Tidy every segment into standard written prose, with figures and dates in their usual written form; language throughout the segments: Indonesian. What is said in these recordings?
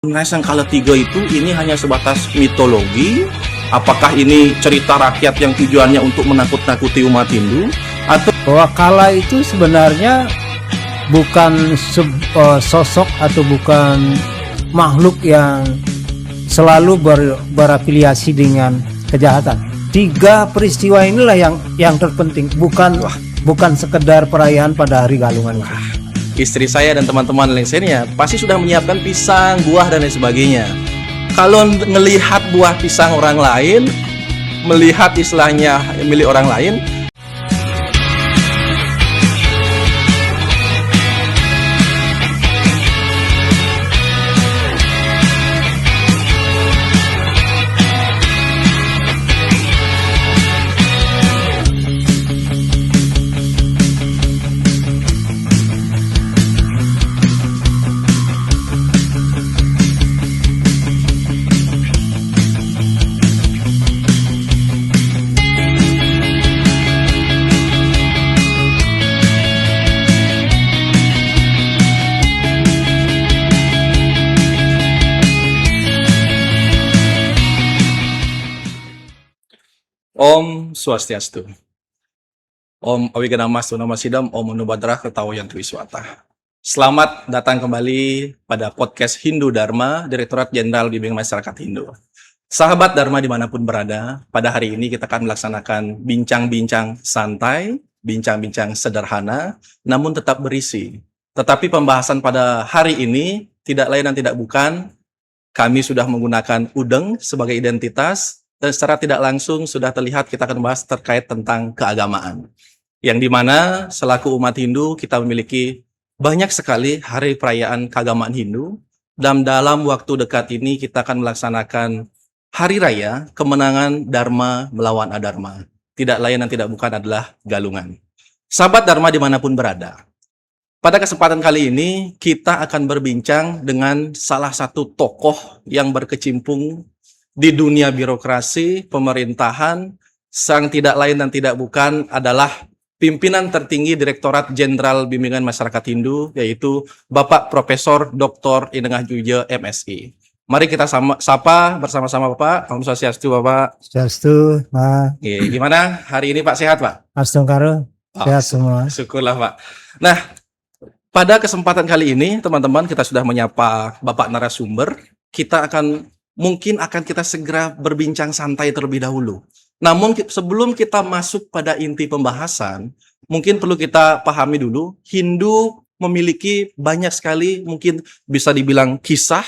Yang kala tiga itu ini hanya sebatas mitologi? Apakah ini cerita rakyat yang tujuannya untuk menakut-nakuti umat Hindu? Atau bahwa Kala itu sebenarnya bukan sosok atau bukan makhluk yang selalu berafiliasi dengan kejahatan. 3 peristiwa inilah yang terpenting, bukan sekedar perayaan pada hari Galungan itu. istri saya dan teman-teman lainnya pasti sudah menyiapkan pisang, buah dan lain sebagainya. Kalau ngelihat buah pisang orang lain, melihat istilahnya milik orang lain, Om Swastiastu. Om Awiganamastu Namasidam, Om Anubadrah Ketawayan Twiswata. Selamat datang kembali pada podcast Hindu Dharma, Direktorat Jenderal Bimbingan Masyarakat Hindu. Sahabat Dharma dimanapun berada, pada hari ini kita akan melaksanakan bincang-bincang santai, bincang-bincang sederhana, namun tetap berisi. Tetapi pembahasan pada hari ini tidak lain dan tidak bukan, kami sudah menggunakan udeng sebagai identitas, dan secara tidak langsung sudah terlihat kita akan membahas terkait tentang keagamaan. Yang dimana selaku umat Hindu kita memiliki banyak sekali hari perayaan keagamaan Hindu. Dan dalam waktu dekat ini kita akan melaksanakan hari raya kemenangan Dharma melawan Adharma. Tidak lain dan tidak bukan adalah Galungan. Sahabat Dharma dimanapun berada. Pada kesempatan kali ini kita akan berbincang dengan salah satu tokoh yang berkecimpung di dunia birokrasi, pemerintahan, sang tidak lain dan tidak bukan adalah pimpinan tertinggi Direktorat Jenderal Bimbingan Masyarakat Hindu, yaitu Bapak Profesor Dr. Inengah Juja, MSI. Mari kita sapa bersama-sama Bapak. Om Swastiastu Bapak. Swastiastu, Pak. Gimana hari ini Pak, sehat Pak? Astungkaro, sehat semua. Syukurlah Pak. Nah, pada kesempatan kali ini teman-teman kita sudah menyapa Bapak narasumber. Mungkin akan kita segera berbincang santai terlebih dahulu. Namun sebelum kita masuk pada inti pembahasan, mungkin perlu kita pahami dulu, Hindu memiliki banyak sekali, mungkin bisa dibilang kisah,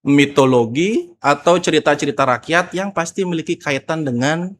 mitologi, atau cerita-cerita rakyat yang pasti memiliki kaitan dengan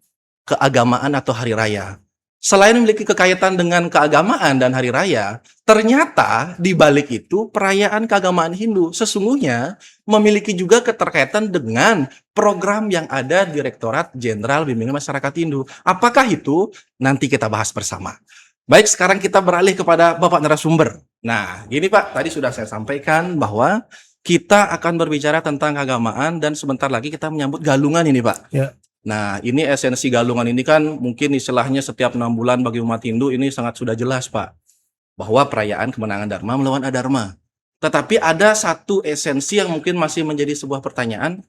keagamaan atau hari raya. Selain memiliki kekaitan dengan keagamaan dan hari raya, ternyata di balik itu perayaan keagamaan Hindu sesungguhnya memiliki juga keterkaitan dengan program yang ada Direktorat Jenderal Bimbingan Masyarakat Hindu. Apakah itu? Nanti kita bahas bersama. Baik, sekarang kita beralih kepada Bapak narasumber. Nah, gini Pak, tadi sudah saya sampaikan bahwa kita akan berbicara tentang keagamaan dan sebentar lagi kita menyambut Galungan ini Pak. Ya. Nah, ini esensi Galungan ini kan mungkin istilahnya setiap 6 bulan bagi umat Hindu ini sangat sudah jelas Pak. Bahwa perayaan kemenangan Dharma melawan Adharma. Tetapi ada satu esensi yang mungkin masih menjadi sebuah pertanyaan.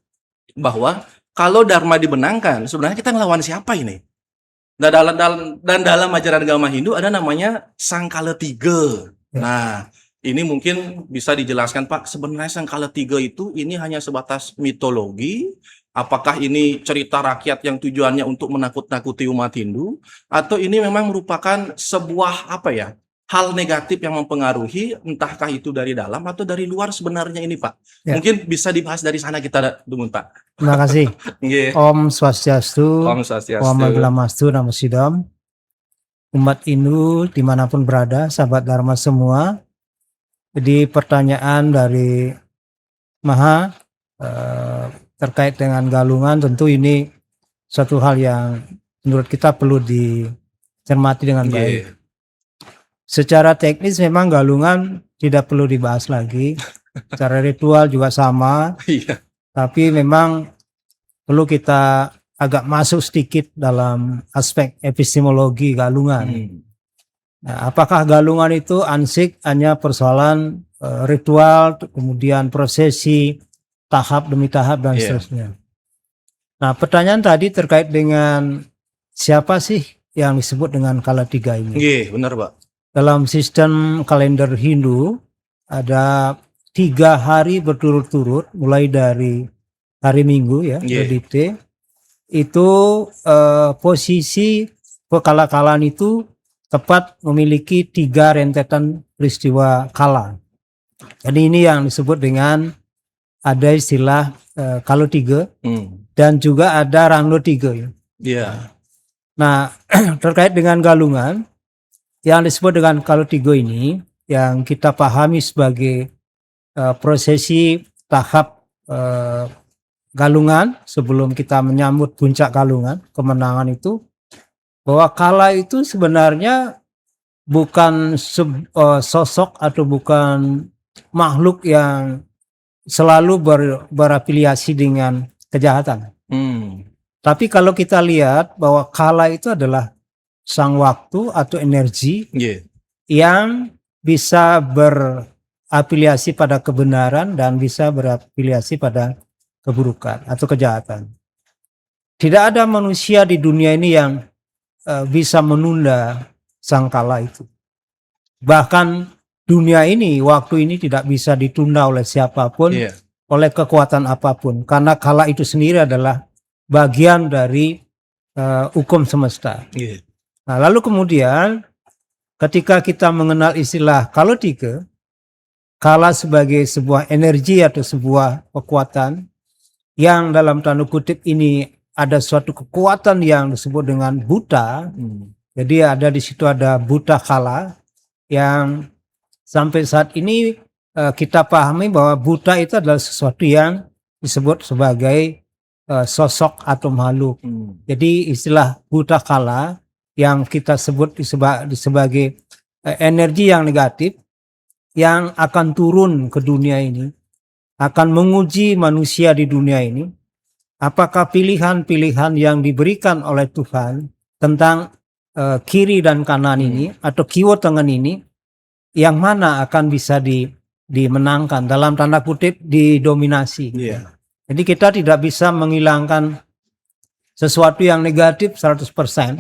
Bahwa kalau Dharma dibenangkan, sebenarnya kita ngelawan siapa ini? Dan dalam ajaran agama Hindu ada namanya Sang Kala Tiga. Nah, ini mungkin bisa dijelaskan Pak, sebenarnya Sang Kala Tiga itu ini hanya sebatas mitologi. Apakah ini cerita rakyat yang tujuannya untuk menakut-nakuti umat Hindu? Atau ini memang merupakan sebuah hal negatif yang mempengaruhi, entahkah itu dari dalam atau dari luar sebenarnya ini Pak? Ya. Mungkin bisa dibahas dari sana kita dulu Pak. Terima kasih. Om Swastiastu, Om Awiganamastu Namasidam. Umat Hindu dimanapun berada, sahabat Dharma semua. Jadi pertanyaan dari Maha terkait dengan Galungan, tentu ini suatu hal yang menurut kita perlu dicermati dengan baik. Secara teknis memang Galungan tidak perlu dibahas lagi. Secara ritual juga sama. Tapi memang perlu kita agak masuk sedikit dalam aspek epistemologi Galungan. Nah, apakah Galungan itu ansik hanya persoalan ritual, kemudian prosesi, tahap demi tahap dan seterusnya. Nah, pertanyaan tadi terkait dengan siapa sih yang disebut dengan kala 3 ini? Iya, benar Pak. Dalam sistem kalender Hindu ada 3 hari berturut-turut, mulai dari hari Minggu ya, Vedite. Itu posisi kekala-kalaan itu tepat memiliki 3 rentetan peristiwa kala. Jadi ini yang disebut dengan ada istilah Kalo 3 dan juga ada Rangno 3 ya. Iya. Nah, terkait dengan galungan yang disebut dengan Kalo 3 ini yang kita pahami sebagai prosesi tahap galungan sebelum kita menyambut puncak galungan, kemenangan itu, bahwa kala itu sebenarnya bukan sosok atau bukan makhluk yang selalu berafiliasi dengan kejahatan. Tapi kalau kita lihat bahwa kala itu adalah sang waktu atau energi yang bisa berafiliasi pada kebenaran dan bisa berafiliasi pada keburukan atau kejahatan. Tidak ada manusia di dunia ini yang bisa menunda sang kala itu. Bahkan dunia ini, waktu ini tidak bisa ditunda oleh siapapun, oleh kekuatan apapun, karena kala itu sendiri adalah bagian dari hukum semesta. Nah, lalu kemudian ketika kita mengenal istilah Kalo 3, kala sebagai sebuah energi atau sebuah kekuatan yang dalam tanda kutip ini ada suatu kekuatan yang disebut dengan buta. Jadi ada di situ ada buta kala yang sampai saat ini kita pahami bahwa buta itu adalah sesuatu yang disebut sebagai sosok atau makhluk. Jadi istilah buta kala yang kita sebut sebagai energi yang negatif yang akan turun ke dunia ini, akan menguji manusia di dunia ini. Apakah pilihan-pilihan yang diberikan oleh Tuhan tentang kiri dan kanan ini atau kiwa tangan ini, yang mana akan bisa dimenangkan, dalam tanda kutip didominasi. Jadi kita tidak bisa menghilangkan sesuatu yang negatif 100%,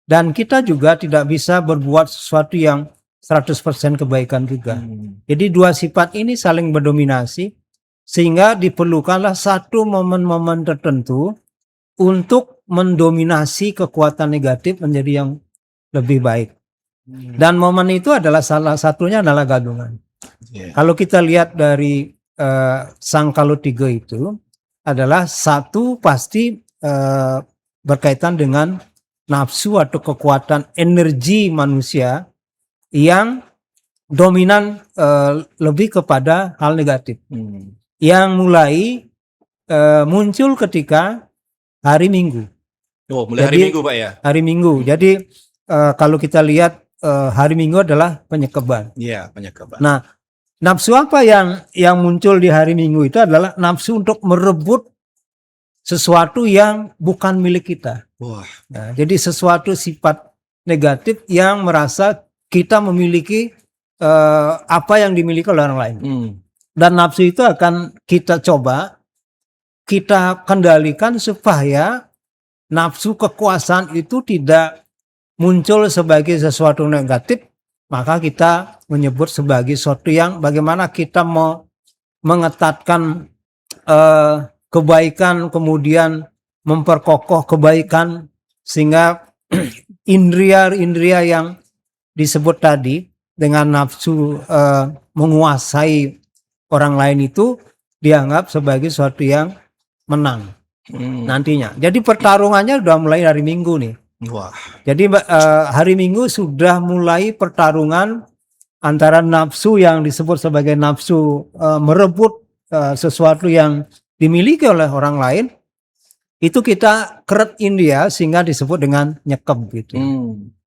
dan kita juga tidak bisa berbuat sesuatu yang 100% kebaikan juga. Jadi dua sifat ini saling berdominasi, sehingga diperlukanlah satu momen-momen tertentu untuk mendominasi kekuatan negatif menjadi yang lebih baik. Dan momen itu adalah salah satunya adalah galungan. Kalau kita lihat dari sang Kalo 3 itu adalah satu pasti berkaitan dengan nafsu atau kekuatan energi manusia yang dominan lebih kepada hal negatif. Yang mulai muncul ketika hari Minggu. Mulai hari Minggu Pak ya? Hari Minggu. Jadi kalau kita lihat hari Minggu adalah penyekeban. Iya, penyekeban. Nah, nafsu apa yang muncul di hari Minggu itu adalah nafsu untuk merebut sesuatu yang bukan milik kita. Nah, jadi sesuatu sifat negatif yang merasa kita memiliki apa yang dimiliki oleh orang lain. Dan nafsu itu akan kita coba, kita kendalikan supaya nafsu kekuasaan itu tidak muncul sebagai sesuatu negatif, maka kita menyebut sebagai sesuatu yang bagaimana kita mau mengetatkan kebaikan, kemudian memperkokoh kebaikan, sehingga indria-indria yang disebut tadi dengan nafsu menguasai orang lain itu dianggap sebagai sesuatu yang menang nantinya. Jadi pertarungannya sudah mulai dari Minggu nih. Jadi hari Minggu sudah mulai pertarungan antara nafsu yang disebut sebagai nafsu merebut sesuatu yang dimiliki oleh orang lain. Itu kita keret India sehingga disebut dengan nyekep gitu.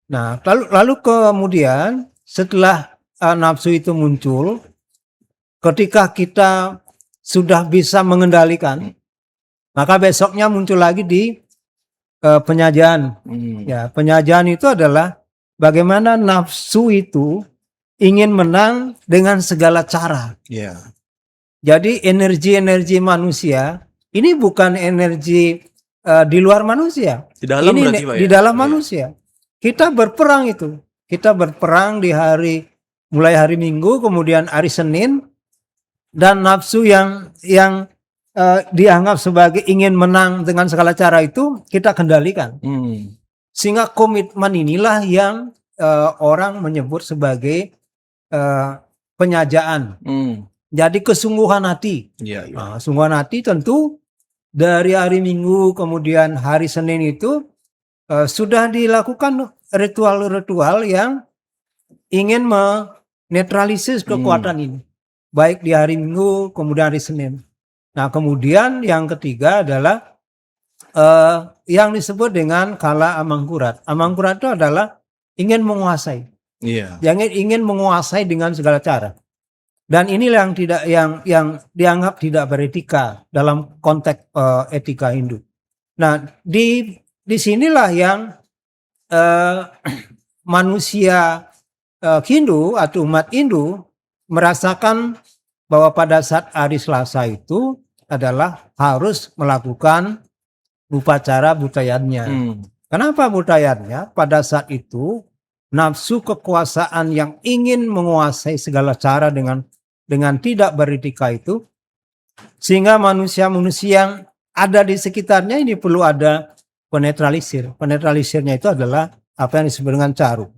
Nah, lalu kemudian setelah nafsu itu muncul, ketika kita sudah bisa mengendalikan, maka besoknya muncul lagi di penyajian. Ya, penyajian itu adalah bagaimana nafsu itu ingin menang dengan segala cara. Jadi energi-energi manusia ini bukan energi di luar manusia. Di dalam ini berarti, Pak, di ya? dalam manusia. Kita berperang itu. Kita berperang mulai hari Minggu, kemudian hari Senin, dan nafsu yang dianggap sebagai ingin menang dengan segala cara itu kita kendalikan. Sehingga komitmen inilah yang orang menyebut sebagai penyajaan. Jadi kesungguhan hati. Nah, sungguhan hati tentu dari hari Minggu kemudian hari Senin itu sudah dilakukan ritual-ritual yang ingin menetralisir kekuatan ini. Baik di hari Minggu kemudian hari Senin. Nah, kemudian yang ketiga adalah yang disebut dengan kala amangkurat. Amangkurat itu adalah ingin menguasai. Yang ingin menguasai dengan segala cara. Dan inilah yang dianggap tidak beretika dalam konteks etika Hindu. Nah, di sinilah yang manusia Hindu atau umat Hindu merasakan bahwa pada saat hari Selasa itu adalah harus melakukan upacara butayannya. Kenapa butayannya? Pada saat itu nafsu kekuasaan yang ingin menguasai segala cara dengan tidak beretika itu, sehingga manusia-manusia yang ada di sekitarnya ini perlu ada penetralisir. Penetralisirnya itu adalah apa yang disebut dengan caru.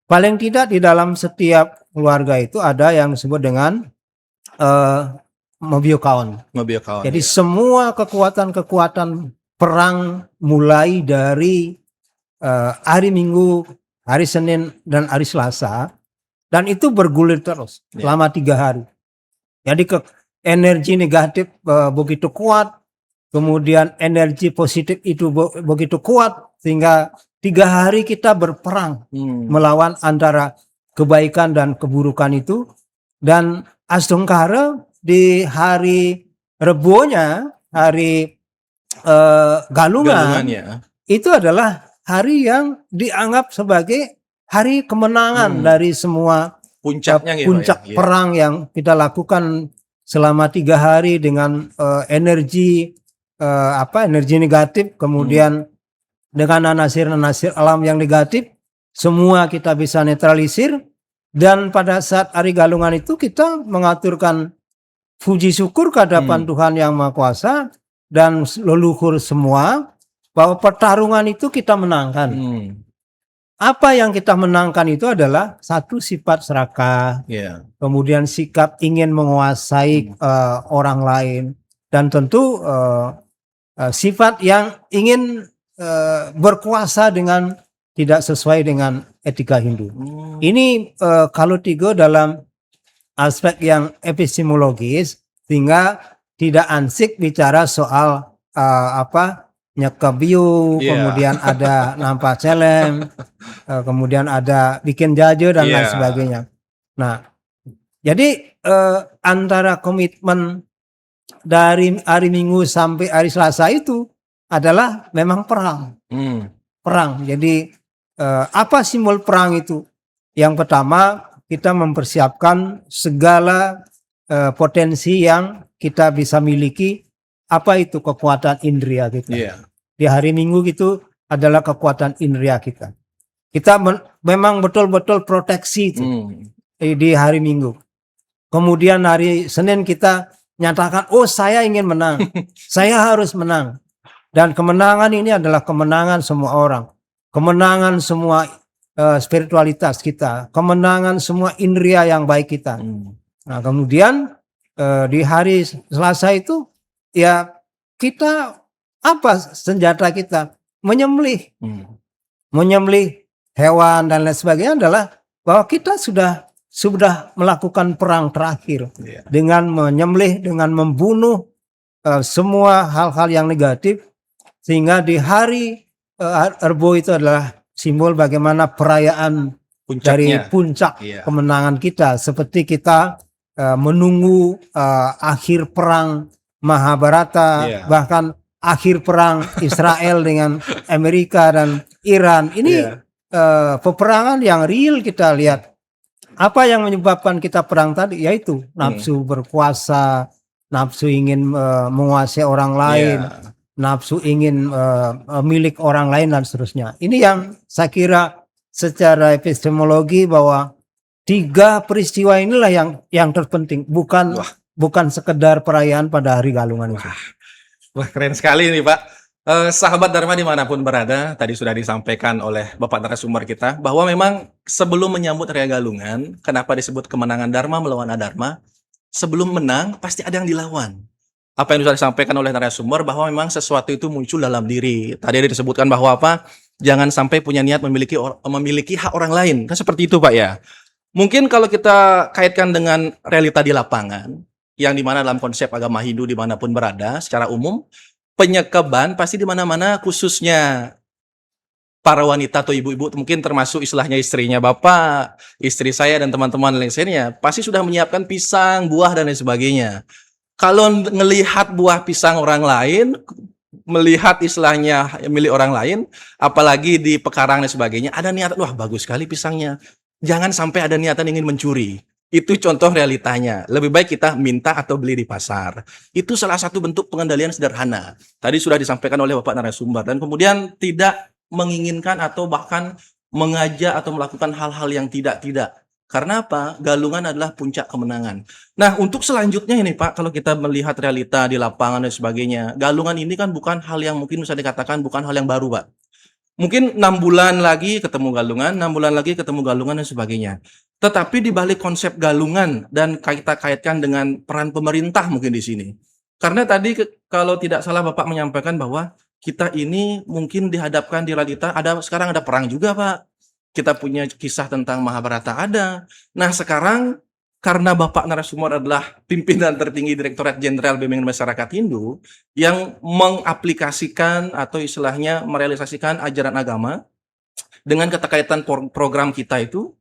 Paling tidak di dalam setiap keluarga itu ada yang disebut dengan Mobiokaon. Jadi semua kekuatan-kekuatan perang mulai dari hari Minggu, hari Senin, dan hari Selasa, dan itu bergulir terus selama 3 hari. Jadi energi negatif begitu kuat, kemudian energi positif itu begitu kuat, sehingga 3 hari kita berperang melawan antara kebaikan dan keburukan itu. Dan Astungkara di hari Rebonya, hari Galungan, itu adalah hari yang dianggap sebagai hari kemenangan dari semua puncak perang yang kita lakukan selama 3 hari dengan energi negatif, kemudian dengan nasir-nasir alam yang negatif, semua kita bisa netralisir. Dan pada saat hari Galungan itu kita mengaturkan puji syukur ke hadapan Tuhan Yang Maha Kuasa dan leluhur semua, bahwa pertarungan itu kita menangkan. Apa yang kita menangkan itu adalah satu, sifat serakah, kemudian sikap ingin menguasai orang lain, dan tentu sifat yang ingin berkuasa dengan tidak sesuai dengan etika Hindu. Ini kalau tiga dalam aspek yang epistemologis, sehingga tidak ansik bicara soal nyekabiu, kemudian ada nampak celem, kemudian ada bikin jajo dan lain sebagainya. Nah, jadi antara komitmen dari hari Minggu sampai hari Selasa itu adalah memang perang. Perang. Jadi apa simbol perang itu? Yang pertama, kita mempersiapkan segala potensi yang kita bisa miliki. Apa itu kekuatan indera kita? Di hari Minggu itu adalah kekuatan indera kita. Kita memang betul-betul proteksi itu di hari Minggu. Kemudian hari Senin kita nyatakan, oh saya ingin menang, saya harus menang. Dan kemenangan ini adalah kemenangan semua orang. Kemenangan semua spiritualitas kita, kemenangan semua indera yang baik kita. Nah, kemudian di hari Selasa itu ya kita apa senjata kita? Menyembelih. Menyembelih hewan dan lain sebagainya adalah bahwa kita sudah melakukan perang terakhir dengan menyembelih, dengan membunuh semua hal-hal yang negatif, sehingga di hari Rebo itu adalah simbol bagaimana perayaan dari puncak kemenangan kita, seperti kita menunggu akhir perang Mahabharata, bahkan akhir perang Israel dengan Amerika dan Iran. Ini peperangan yang real kita lihat. Apa yang menyebabkan kita perang tadi? Yaitu nafsu berkuasa, nafsu ingin menguasai orang lain, nafsu ingin milik orang lain dan seterusnya. Ini yang saya kira secara epistemologi bahwa 3 peristiwa inilah yang terpenting, bukan sekedar perayaan pada hari Galungan itu. Wah, keren sekali nih Pak. Sahabat Dharma dimanapun berada, tadi sudah disampaikan oleh Bapak narasumber kita bahwa memang sebelum menyambut Raya Galungan, kenapa disebut kemenangan Dharma melawan Adharma? Sebelum menang pasti ada yang dilawan. Apa yang sudah disampaikan oleh narasumber bahwa memang sesuatu itu muncul dalam diri. Tadi ada disebutkan bahwa apa? Jangan sampai punya niat memiliki hak orang lain. Kan seperti itu Pak ya. Mungkin kalau kita kaitkan dengan realita di lapangan, yang dimana dalam konsep agama Hindu dimanapun berada, secara umum penyekeban pasti di mana-mana, khususnya para wanita atau ibu-ibu, mungkin termasuk istilahnya istrinya Bapak, istri saya dan teman-teman lainnya, pasti sudah menyiapkan pisang, buah dan lain sebagainya. Kalau ngelihat buah pisang orang lain, melihat istilahnya milik orang lain, apalagi di pekarang dan sebagainya, ada niatan, wah bagus sekali pisangnya. Jangan sampai ada niatan ingin mencuri. Itu contoh realitanya. Lebih baik kita minta atau beli di pasar. Itu salah satu bentuk pengendalian sederhana. Tadi sudah disampaikan oleh Bapak narasumber. Dan kemudian tidak menginginkan atau bahkan mengajak atau melakukan hal-hal yang tidak-tidak. Karena apa? Galungan adalah puncak kemenangan. Nah, untuk selanjutnya ini Pak, kalau kita melihat realita di lapangan dan sebagainya, Galungan ini kan bukan hal yang mungkin bisa dikatakan bukan hal yang baru Pak. Mungkin 6 bulan lagi ketemu Galungan, 6 bulan lagi ketemu Galungan dan sebagainya. Tetapi di balik konsep Galungan dan kita kaitkan dengan peran pemerintah mungkin di sini. Karena tadi kalau tidak salah Bapak menyampaikan bahwa kita ini mungkin dihadapkan di realita sekarang ada perang juga Pak. Kita punya kisah tentang Mahabharata ada. Nah sekarang karena Bapak narasumber adalah pimpinan tertinggi Direktorat Jenderal Bimbingan Masyarakat Hindu yang mengaplikasikan atau istilahnya merealisasikan ajaran agama dengan keterkaitan program kita itu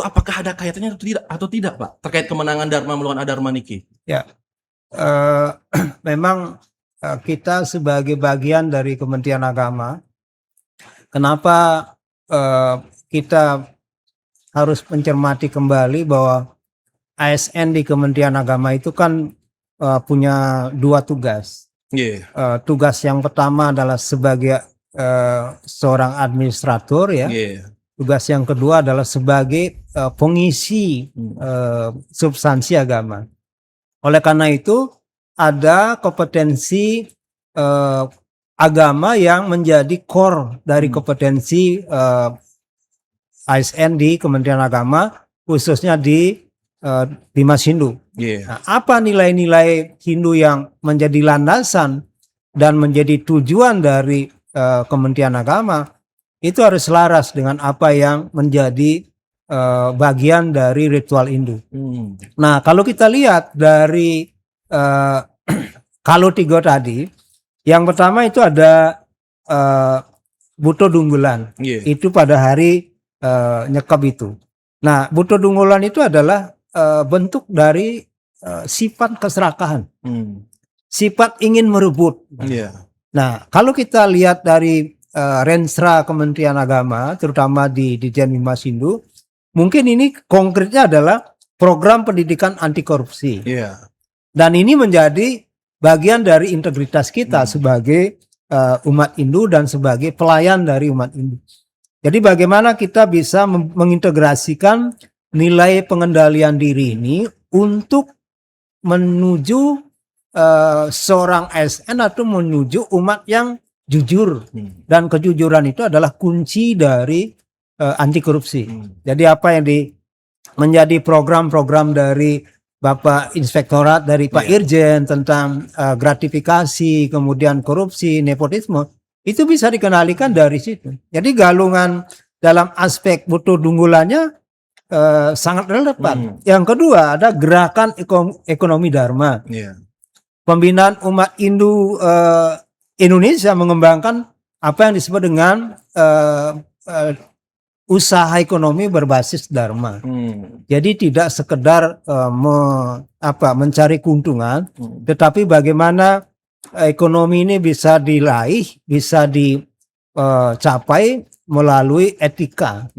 apakah ada kaitannya atau tidak Pak terkait kemenangan Dharma melawan Adharma niki? Ya, memang kita sebagai bagian dari Kementerian Agama, kenapa kita harus mencermati kembali bahwa ASN di Kementerian Agama itu kan punya 2 tugas. Tugas yang pertama adalah sebagai seorang administrator ya. Tugas yang kedua adalah sebagai pengisi substansi agama. Oleh karena itu ada kompetensi agama yang menjadi core dari kompetensi ASN di Kementerian Agama, khususnya di Dimas Hindu. Nah, apa nilai-nilai Hindu yang menjadi landasan dan menjadi tujuan dari Kementerian Agama? Itu harus selaras dengan apa yang menjadi bagian dari ritual Hindu. Nah, kalau kita lihat dari kalau 3 tadi, yang pertama itu ada Buto Dunggulan. Itu pada hari nyekap itu. Nah, Buto Dunggulan itu adalah bentuk dari sifat keserakahan, sifat ingin merebut. Nah, kalau kita lihat dari Renstra Kementerian Agama, terutama di Dijen Bimas Hindu, mungkin ini konkretnya adalah program pendidikan anti korupsi. Dan ini menjadi bagian dari integritas kita sebagai umat Hindu dan sebagai pelayan dari umat Hindu. Jadi bagaimana kita bisa mengintegrasikan nilai pengendalian diri ini untuk menuju seorang ASN atau menuju umat yang jujur, dan kejujuran itu adalah kunci dari anti korupsi. Jadi apa yang menjadi program-program dari Bapak Inspektorat, dari Pak Irjen tentang gratifikasi, kemudian korupsi, nepotisme, itu bisa dikendalikan dari situ. Jadi Galungan dalam aspek Buto Dunggulannya sangat relevan. Yang kedua ada gerakan ekonomi Dharma. Pembinaan umat Hindu Indonesia mengembangkan apa yang disebut dengan usaha ekonomi berbasis Dharma. Jadi tidak sekedar mencari keuntungan, tetapi bagaimana ekonomi ini bisa diraih, bisa dicapai melalui etika.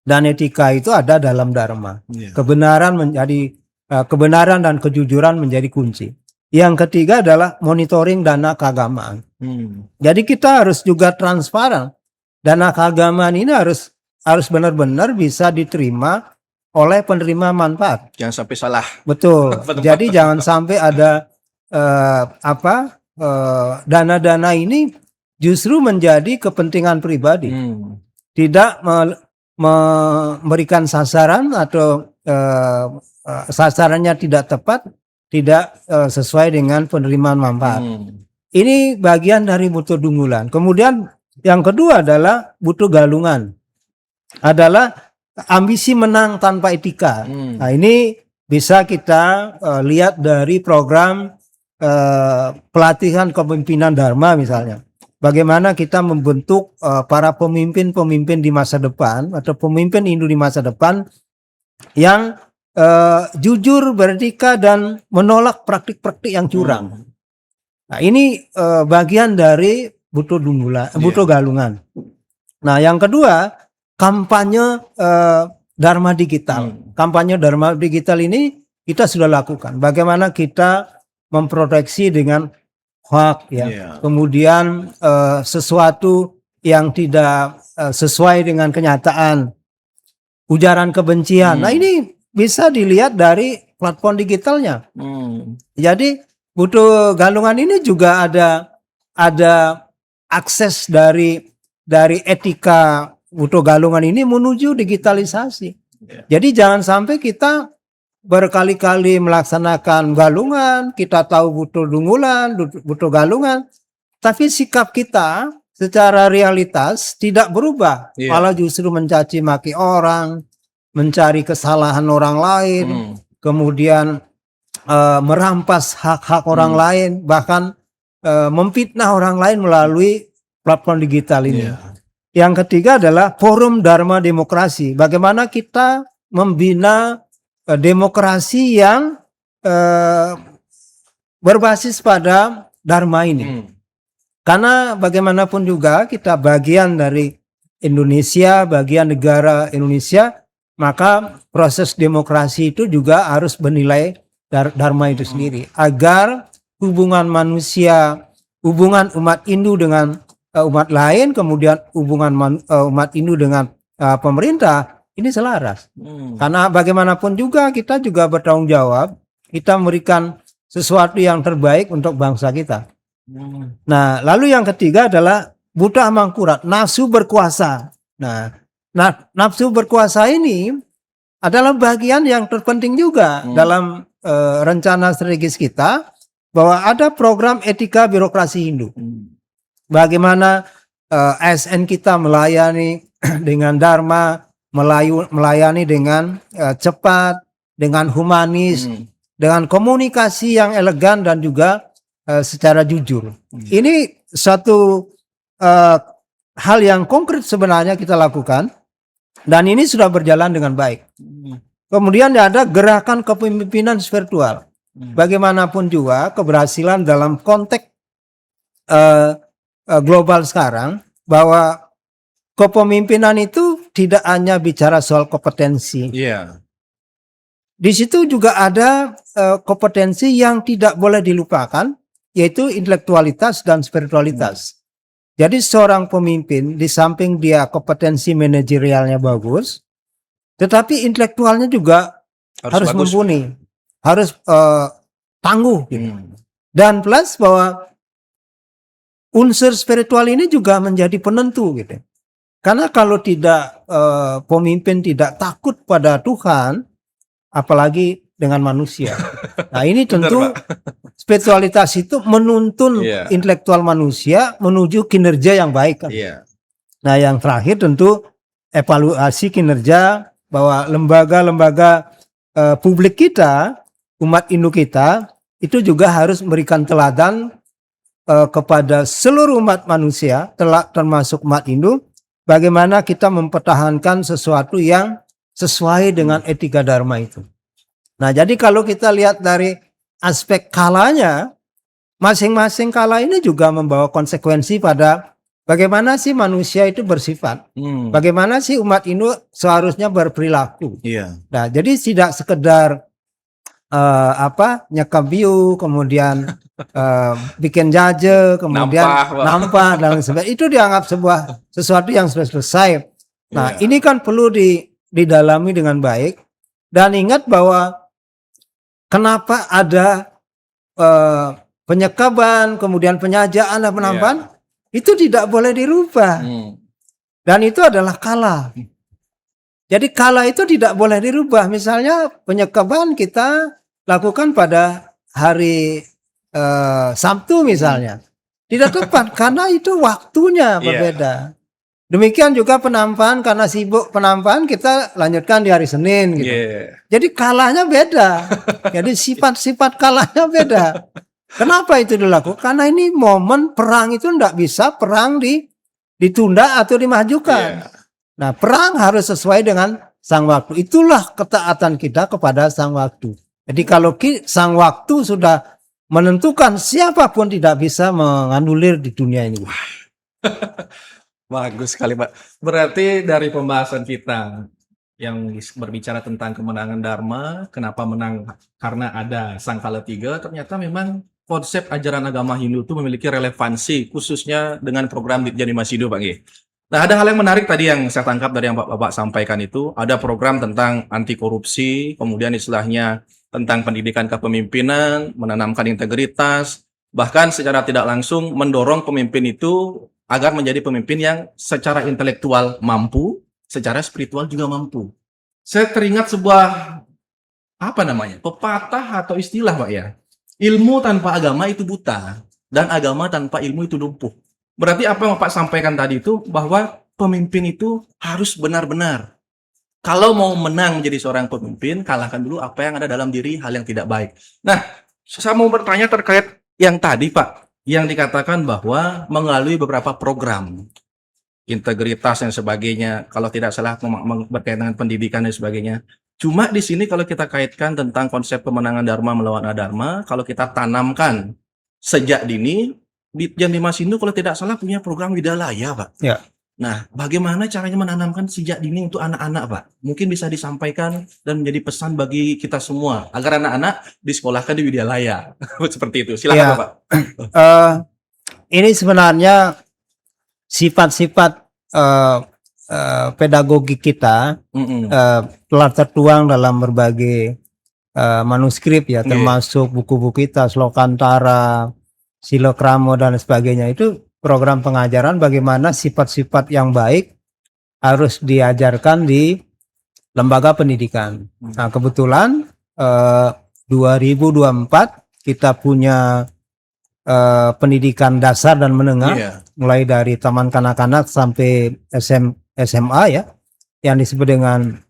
Dan etika itu ada dalam Dharma. Kebenaran dan kejujuran menjadi kunci. Yang ketiga adalah monitoring dana keagamaan. Jadi kita harus juga transparan. Dana keagamaan ini harus benar-benar bisa diterima oleh penerima manfaat. Jangan sampai salah. Betul. Jadi jangan sampai ada dana-dana ini justru menjadi kepentingan pribadi. Tidak memberikan sasaran atau sasarannya tidak tepat, tidak sesuai dengan penerimaan manfaat. Ini bagian dari butuh dunggulan. Kemudian yang kedua adalah butuh galungan. Adalah ambisi menang tanpa etika. Nah, ini bisa kita lihat dari program pelatihan kepemimpinan Dharma misalnya. Bagaimana kita membentuk para pemimpin-pemimpin di masa depan atau pemimpin Hindu di masa depan yang jujur, beretika dan menolak praktik-praktik yang curang. Nah, ini bagian dari butuh galungan. Nah, yang kedua, kampanye Dharma digital. Kampanye Dharma digital ini kita sudah lakukan. Bagaimana kita memproteksi dengan hoax, kemudian sesuatu yang tidak sesuai dengan kenyataan, ujaran kebencian. Nah, ini bisa dilihat dari platform digitalnya. Jadi butuh galungan ini juga ada akses dari etika butuh galungan ini menuju digitalisasi. Jadi jangan sampai kita berkali-kali melaksanakan galungan, kita tahu butuh dunggulan, butuh galungan, tapi sikap kita secara realitas tidak berubah, malah justru mencaci maki orang, mencari kesalahan orang lain, kemudian merampas hak-hak orang lain, bahkan memfitnah orang lain melalui platform digital ini. Yang ketiga adalah forum Dharma demokrasi. Bagaimana kita membina demokrasi yang berbasis pada Dharma ini. Karena bagaimanapun juga kita bagian dari Indonesia, bagian negara Indonesia, maka proses demokrasi itu juga harus bernilai Dharma itu sendiri. Agar hubungan manusia, hubungan umat Hindu dengan umat lain, kemudian hubungan umat Hindu dengan pemerintah, ini selaras. Karena bagaimanapun juga kita juga bertanggung jawab, kita memberikan sesuatu yang terbaik untuk bangsa kita. Nah, lalu yang ketiga adalah buta mangkurat, nafsu berkuasa. Nah, nafsu berkuasa ini adalah bagian yang terpenting juga dalam rencana strategis kita, bahwa ada program etika birokrasi Hindu. Bagaimana ASN kita melayani dengan Dharma, melayani dengan cepat, dengan humanis, dengan komunikasi yang elegan dan juga secara jujur. Ini satu hal yang konkret sebenarnya kita lakukan, dan ini sudah berjalan dengan baik. Kemudian ada gerakan kepemimpinan spiritual. Bagaimanapun juga keberhasilan dalam konteks global sekarang, bahwa kepemimpinan itu tidak hanya bicara soal kompetensi. Di situ juga ada kompetensi yang tidak boleh dilupakan, yaitu intelektualitas dan spiritualitas. Jadi seorang pemimpin di samping dia kompetensi manajerialnya bagus, tetapi intelektualnya juga harus mumpuni, harus tangguh. Gitu. Dan plus bahwa unsur spiritual ini juga menjadi penentu, gitu. Karena kalau tidak pemimpin tidak takut pada Tuhan, apalagi dengan manusia. Nah, ini tentu spiritualitas itu menuntun intelektual manusia menuju kinerja yang baik. Kan? Nah, yang terakhir tentu evaluasi kinerja, bahwa lembaga-lembaga publik kita, umat Hindu kita, itu juga harus memberikan teladan kepada seluruh umat manusia, termasuk umat Hindu, bagaimana kita mempertahankan sesuatu yang sesuai dengan etika Dharma itu. Nah, jadi kalau kita lihat dari aspek kalanya, masing-masing kala ini juga membawa konsekuensi pada bagaimana sih manusia itu bersifat, bagaimana sih umat Hindu seharusnya berperilaku. Nah, jadi tidak sekedar nyekap biu, kemudian bikin jaje, kemudian nampah dan sebagainya. Itu dianggap sesuatu yang sudah selesai. Nah, ini kan perlu didalami dengan baik, dan ingat bahwa kenapa ada penyekaban, kemudian penyajaan dan penampahan, itu tidak boleh dirubah. Dan itu adalah kala. Jadi kala itu tidak boleh dirubah. Misalnya penyekaban kita lakukan pada hari Sabtu misalnya. Tidak tepat karena itu waktunya berbeda. Demikian juga penampahan, karena sibuk penampahan kita lanjutkan di hari Senin gitu. Jadi kalanya beda. Jadi sifat-sifat kalanya beda. Kenapa itu dilakukan? Karena ini momen perang, itu tidak bisa perang ditunda atau dimajukan. Nah, perang harus sesuai dengan sang waktu. Itulah ketaatan kita kepada sang waktu. Jadi kalau sang waktu sudah menentukan, siapapun tidak bisa menganulir di dunia ini. Bagus sekali, Pak. Berarti dari pembahasan kita yang berbicara tentang kemenangan Dharma, kenapa menang karena ada Sangkala 3, ternyata memang konsep ajaran agama Hindu itu memiliki relevansi, khususnya dengan program Ditjen Dimasido, Pak G. Nah, ada hal yang menarik tadi yang saya tangkap dari yang Bapak sampaikan itu, ada program tentang anti korupsi, kemudian istilahnya tentang pendidikan kepemimpinan, menanamkan integritas, bahkan secara tidak langsung mendorong pemimpin itu agar menjadi pemimpin yang secara intelektual mampu, secara spiritual juga mampu. Saya teringat sebuah pepatah atau istilah, Pak ya. Ilmu tanpa agama itu buta, dan agama tanpa ilmu itu lumpuh. Berarti apa yang Bapak sampaikan tadi itu, bahwa pemimpin itu harus benar-benar. Kalau mau menang menjadi seorang pemimpin, kalahkan dulu apa yang ada dalam diri, hal yang tidak baik. Nah, saya mau bertanya terkait yang tadi, Pak, yang dikatakan bahwa melalui beberapa program, integritas dan sebagainya, kalau tidak salah berkaitan dengan pendidikan dan sebagainya. Cuma di sini kalau kita kaitkan tentang konsep kemenangan Dharma melawan adharma, kalau kita tanamkan sejak dini, Ditjen Dimasido kalau tidak salah punya program Widalaya, Pak. Ya. Nah, bagaimana caranya menanamkan sejak dini untuk anak-anak, Pak? Mungkin bisa disampaikan dan menjadi pesan bagi kita semua agar anak-anak disekolahkan di Widalaya. Seperti itu. Silakan, Pak. Ini sebenarnya sifat-sifat pedagogi kita telah tertuang dalam berbagai manuskrip ya, termasuk buku-buku kita, Slokantara, Silokramo dan sebagainya. Itu program pengajaran bagaimana sifat-sifat yang baik harus diajarkan di lembaga pendidikan. Nah, kebetulan 2024 kita punya pendidikan dasar dan menengah, mulai dari taman kanak-kanak sampai SMA ya, yang disebut dengan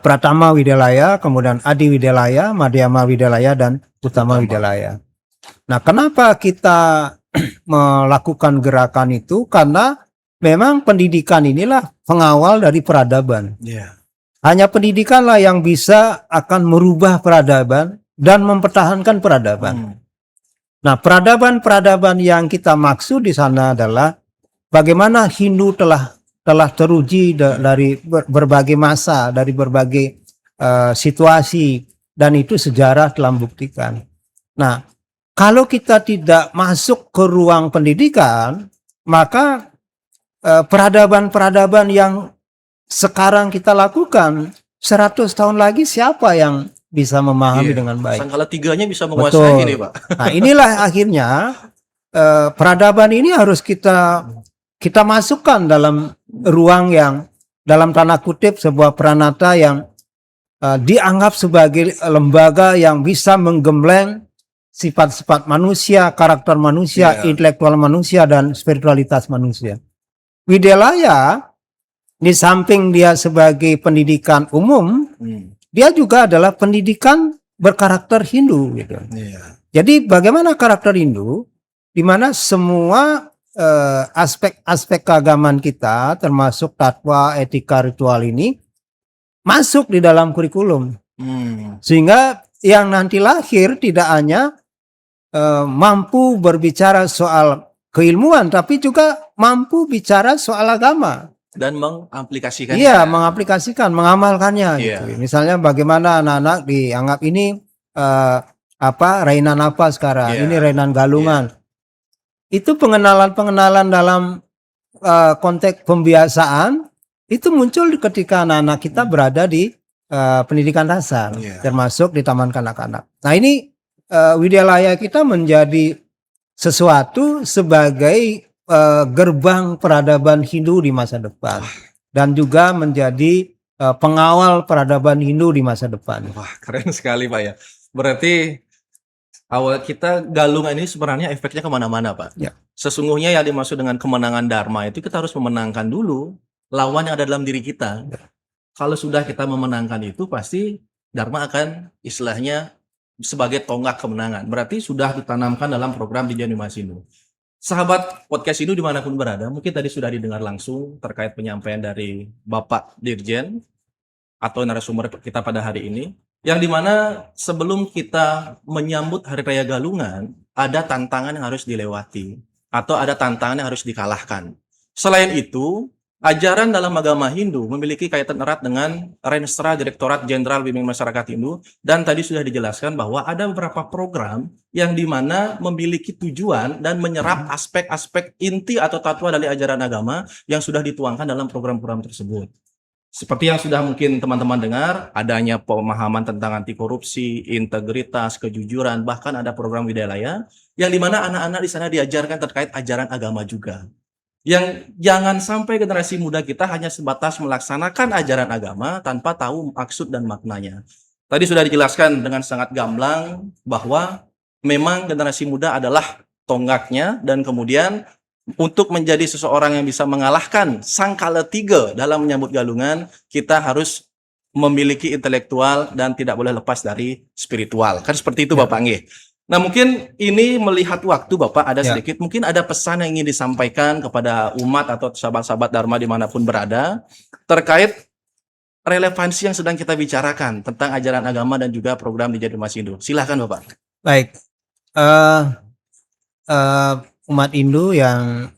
Pratama Widalaya, kemudian Adi Widalaya, Madhyama Widalaya, dan Utama Widalaya. Nah, kenapa kita melakukan gerakan itu? Karena memang pendidikan inilah pengawal dari peradaban. Hanya pendidikanlah yang bisa akan merubah peradaban dan mempertahankan peradaban. Nah, peradaban-peradaban yang kita maksud di sana adalah bagaimana Hindu telah teruji dari berbagai masa, dari berbagai situasi, dan itu sejarah telah membuktikan. Nah, kalau kita tidak masuk ke ruang pendidikan, maka peradaban-peradaban yang sekarang kita lakukan 100 tahun lagi siapa yang bisa memahami dengan baik? Sangkala 3-nya bisa menguasai ini, Pak. Nah, inilah akhirnya peradaban ini harus kita masukkan dalam ruang yang dalam tanda kutip sebuah pranata yang dianggap sebagai lembaga yang bisa menggembleng sifat-sifat manusia, karakter manusia, intelektual manusia, dan spiritualitas manusia. Widalaya, di samping dia sebagai pendidikan umum, dia juga adalah pendidikan berkarakter Hindu. Gitu. Jadi bagaimana karakter Hindu, di mana semua aspek-aspek keagamaan kita, termasuk tatwa, etika, ritual ini, masuk di dalam kurikulum. Sehingga yang nanti lahir tidak hanya mampu berbicara soal keilmuan, tapi juga mampu bicara soal agama. Dan mengaplikasikannya. Iya, mengaplikasikan, mengamalkannya. Gitu. Misalnya bagaimana anak-anak dianggap ini Rainan apa sekarang? Iya. Ini Rainan Galungan. Itu pengenalan dalam konteks pembiasaan itu muncul ketika anak-anak kita berada di pendidikan dasar, termasuk di taman kanak-kanak. Nah ini Widyalaya kita menjadi sesuatu sebagai gerbang peradaban Hindu di masa depan, dan juga menjadi pengawal peradaban Hindu di masa depan. Wah, keren sekali Pak ya. Berarti awal kita Galungan ini sebenarnya efeknya kemana-mana Pak. Ya. Sesungguhnya yang dimaksud dengan kemenangan Dharma itu kita harus memenangkan dulu lawan yang ada dalam diri kita. Ya. Kalau sudah kita memenangkan itu, pasti Dharma akan istilahnya sebagai tonggak kemenangan. Berarti sudah ditanamkan dalam program Dirjen Bimas Hindu. Sahabat podcast Hindu dimanapun berada, mungkin tadi sudah didengar langsung terkait penyampaian dari Bapak Dirjen atau narasumber kita pada hari ini, yang dimana sebelum kita menyambut Hari Raya Galungan, ada tantangan yang harus dilewati atau ada tantangan yang harus dikalahkan. Selain itu, ajaran dalam agama Hindu memiliki kaitan erat dengan Renstra Direktorat Jenderal Bimbingan Masyarakat Hindu, dan tadi sudah dijelaskan bahwa ada beberapa program yang dimana memiliki tujuan dan menyerap aspek-aspek inti atau tatwa dari ajaran agama yang sudah dituangkan dalam program-program tersebut. Seperti yang sudah mungkin teman-teman dengar, adanya pemahaman tentang anti korupsi, integritas, kejujuran, bahkan ada program Widyalaya yang dimana anak-anak di sana diajarkan terkait ajaran agama juga. Yang jangan sampai generasi muda kita hanya sebatas melaksanakan ajaran agama tanpa tahu maksud dan maknanya. Tadi sudah dijelaskan dengan sangat gamblang bahwa memang generasi muda adalah tonggaknya, dan kemudian untuk menjadi seseorang yang bisa mengalahkan sang Kalatiga dalam menyambut Galungan, kita harus memiliki intelektual dan tidak boleh lepas dari spiritual. Kan seperti itu Bapak nggih. Nah mungkin ini melihat waktu Bapak ada sedikit, mungkin ada pesan yang ingin disampaikan kepada umat atau sahabat-sahabat Dharma dimanapun berada terkait relevansi yang sedang kita bicarakan tentang ajaran agama dan juga program Dirjen Bimas Hindu. Silahkan Bapak. Baik, umat Hindu yang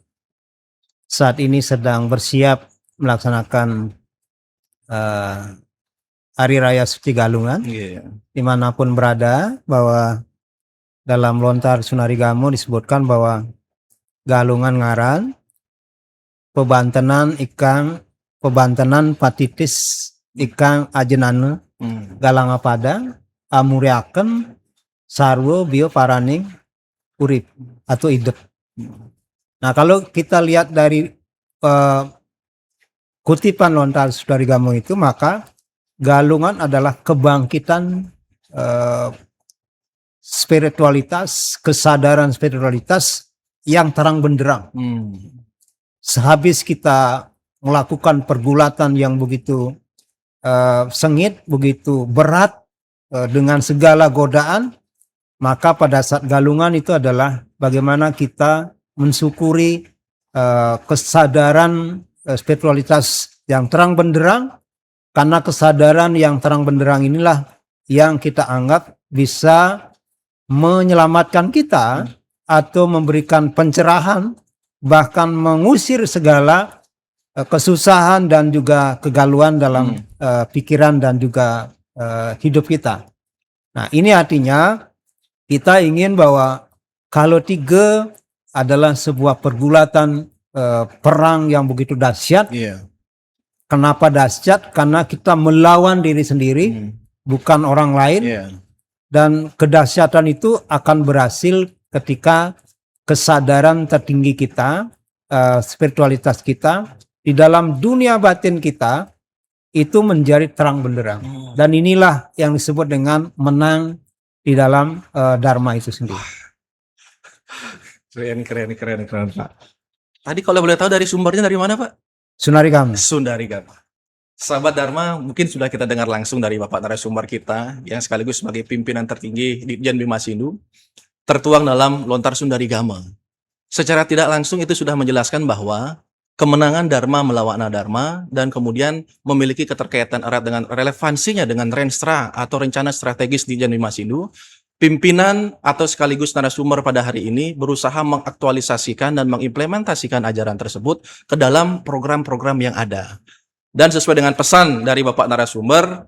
saat ini sedang bersiap melaksanakan Hari Raya Suci Galungan, dimanapun berada, bahwa dalam lontar Sunarigamo disebutkan bahwa Galungan ngaran, pebantenan patitis ikang ajenane, galanga pada, amuriaken, sarwo bio paraning, urip atau hidup. Nah kalau kita lihat dari kutipan lontar Sunarigamo itu, maka Galungan adalah kebangkitan spiritualitas, kesadaran spiritualitas yang terang benderang. Sehabis kita melakukan pergulatan yang begitu sengit, begitu berat, dengan segala godaan, maka pada saat Galungan itu adalah bagaimana kita mensyukuri kesadaran spiritualitas yang terang benderang, karena kesadaran yang terang benderang inilah yang kita anggap bisa menyelamatkan kita atau memberikan pencerahan, bahkan mengusir segala kesusahan dan juga kegalauan dalam pikiran dan juga hidup kita. Nah ini artinya kita ingin bahwa kalau tiga adalah sebuah pergulatan perang yang begitu dahsyat. Kenapa dahsyat? Karena kita melawan diri sendiri, bukan orang lain. Dan kedahsyatan itu akan berhasil ketika kesadaran tertinggi kita, spiritualitas kita, di dalam dunia batin kita, itu menjadi terang benderang. Dan inilah yang disebut dengan menang di dalam Dharma itu sendiri. Keren Pak. Tadi kalau boleh tahu dari sumbernya dari mana Pak? Sunarigamo. Sahabat Dharma, mungkin sudah kita dengar langsung dari Bapak narasumber kita yang sekaligus sebagai pimpinan tertinggi Dirjen Bimas Hindu, tertuang dalam lontar Sundarigama. Secara tidak langsung itu sudah menjelaskan bahwa kemenangan Dharma melawan Adharma dan kemudian memiliki keterkaitan erat dengan relevansinya dengan Renstra atau rencana strategis Dirjen Bimas Hindu. Pimpinan atau sekaligus narasumber pada hari ini berusaha mengaktualisasikan dan mengimplementasikan ajaran tersebut ke dalam program-program yang ada. Dan sesuai dengan pesan dari Bapak narasumber,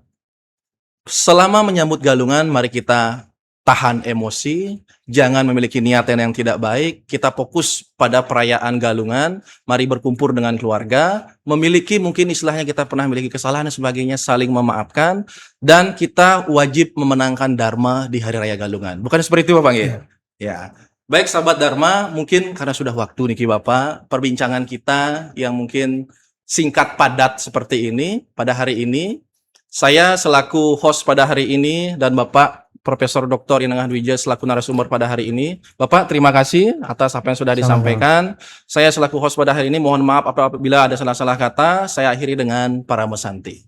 selama menyambut galungan, mari kita tahan emosi, jangan memiliki niatan yang tidak baik, kita fokus pada perayaan galungan, mari berkumpul dengan keluarga, memiliki mungkin istilahnya kita pernah memiliki kesalahan dan sebagainya, saling memaafkan, dan kita wajib memenangkan Dharma di Hari Raya Galungan. Bukan seperti itu Bapak Nggih? Ya. Baik sahabat Dharma, mungkin karena sudah waktu niki Bapak, perbincangan kita yang mungkin singkat padat seperti ini, pada hari ini, saya selaku host pada hari ini dan Bapak Profesor Dr. Inangan Dwija selaku narasumber pada hari ini. Bapak, terima kasih atas apa yang sudah disampaikan. Saya selaku host pada hari ini mohon maaf apabila ada salah-salah kata. Saya akhiri dengan para mesanti.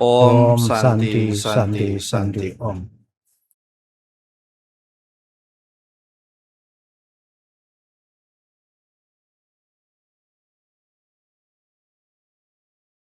Om Santi Santi Santi Om.